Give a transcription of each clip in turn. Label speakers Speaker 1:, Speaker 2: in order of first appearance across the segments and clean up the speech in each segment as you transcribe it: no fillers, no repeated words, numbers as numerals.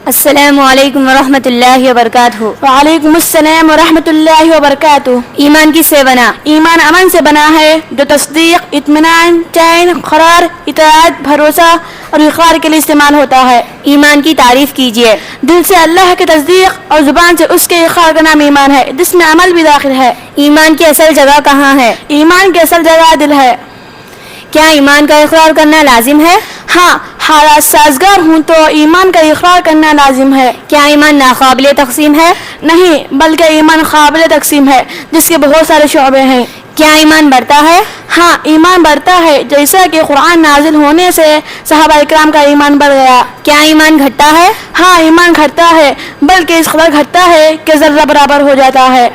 Speaker 1: السلام علیکم ورحمۃ اللہ وبرکاتہ۔
Speaker 2: وعلیکم السلام ورحمۃ اللہ وبرکاتہ۔
Speaker 1: ایمان کس سے بنا؟
Speaker 2: ایمان امن سے بنا ہے جو تصدیق، اطمینان، چین، قرار، اطاعت، بھروسہ اور اقرار کے لیے استعمال ہوتا ہے۔
Speaker 1: ایمان کی تعریف کیجیے۔
Speaker 2: دل سے اللہ کی تصدیق اور زبان سے اس کے اقرار کا نام ایمان ہے، جس میں عمل بھی داخل ہے۔
Speaker 1: ایمان کی اصل جگہ کہاں ہے؟
Speaker 2: ایمان کی اصل جگہ دل ہے۔
Speaker 1: کیا ایمان کا اقرار کرنا لازم ہے؟
Speaker 2: ہاں، حالات سازگار ہوں تو ایمان کا اقرار کرنا لازم ہے۔
Speaker 1: کیا ایمان ناقابل تقسیم ہے؟
Speaker 2: نہیں، بلکہ ایمان قابل تقسیم ہے، جس کے بہت سارے شعبے ہیں۔
Speaker 1: کیا ایمان بڑھتا ہے؟
Speaker 2: ہاں، ایمان بڑھتا ہے، جیسا کہ قرآن نازل ہونے سے صحابہ اکرام کا ایمان بڑھ گیا۔
Speaker 1: کیا ایمان گھٹتا ہے؟
Speaker 2: ہاں، ایمان گھٹتا ہے، بلکہ اس قدر گھٹتا ہے کہ ذرہ برابر ہو جاتا ہے۔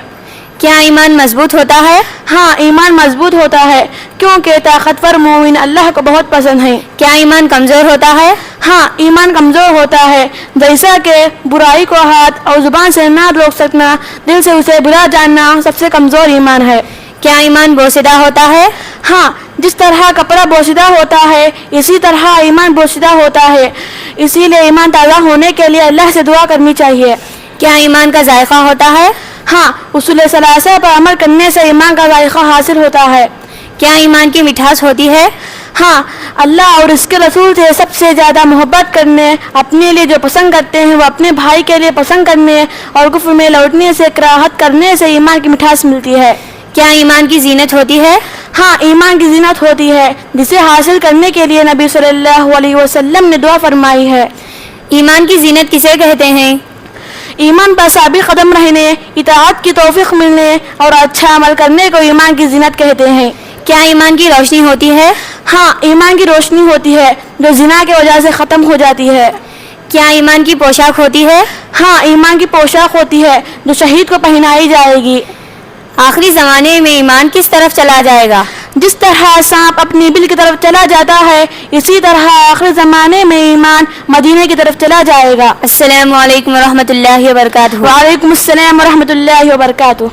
Speaker 1: کیا ایمان مضبوط ہوتا ہے؟
Speaker 2: ہاں، ایمان مضبوط ہوتا ہے، کیونکہ طاقتور مومن اللہ کو بہت پسند ہیں۔
Speaker 1: کیا ایمان کمزور ہوتا ہے؟
Speaker 2: ہاں، ایمان کمزور ہوتا ہے، جیسا کہ برائی کو ہاتھ اور زبان سے نہ روک سکنا، دل سے اسے برا جاننا سب سے کمزور ایمان ہے۔
Speaker 1: کیا ایمان بوسیدہ ہوتا ہے؟
Speaker 2: ہاں، جس طرح کپڑا بوسیدہ ہوتا ہے اسی طرح ایمان بوسیدہ ہوتا ہے، اسی لیے ایمان تازہ ہونے کے لیے اللہ سے دعا کرنی چاہیے۔
Speaker 1: کیا ایمان کا ذائقہ ہوتا ہے؟
Speaker 2: ہاں، اصول ثلاثہ پر عمل کرنے سے ایمان کا ذائقہ حاصل ہوتا ہے۔
Speaker 1: کیا ایمان کی مٹھاس ہوتی ہے؟
Speaker 2: ہاں، اللہ اور اس کے رسول سے سب سے زیادہ محبت کرنے، اپنے لیے جو پسند کرتے ہیں وہ اپنے بھائی کے لیے پسند کرنے اور کفر میں لوٹنے سے کراہت کرنے سے ایمان کی مٹھاس ملتی ہے۔
Speaker 1: کیا ایمان کی زینت ہوتی ہے؟
Speaker 2: ہاں، ایمان کی زینت ہوتی ہے، جسے حاصل کرنے کے لیے نبی صلی اللہ علیہ وسلم نے دعا فرمائی ہے۔
Speaker 1: ایمان کی زینت کسے کہتے ہیں؟
Speaker 2: ایمان پر ثابت قدم رہنے، اطاعت کی توفیق ملنے اور اچھا عمل کرنے کو ایمان کی زینت کہتے ہیں۔
Speaker 1: کیا ایمان کی روشنی ہوتی ہے؟
Speaker 2: ہاں، ایمان کی روشنی ہوتی ہے جو زنا کی وجہ سے ختم ہو جاتی ہے۔
Speaker 1: کیا ایمان کی پوشاک ہوتی ہے؟
Speaker 2: ہاں، ایمان کی پوشاک ہوتی ہے جو شہید کو پہنائی جائے گی۔
Speaker 1: آخری زمانے میں ایمان کس طرف چلا جائے گا؟
Speaker 2: جس طرح سانپ اپنی بل کی طرف چلا جاتا ہے، اسی طرح آخری زمانے میں ایمان مدینے کی طرف چلا جائے گا۔
Speaker 1: السلام علیکم ورحمۃ اللہ وبرکاتہ۔
Speaker 2: وعلیکم السلام ورحمۃ اللہ وبرکاتہ۔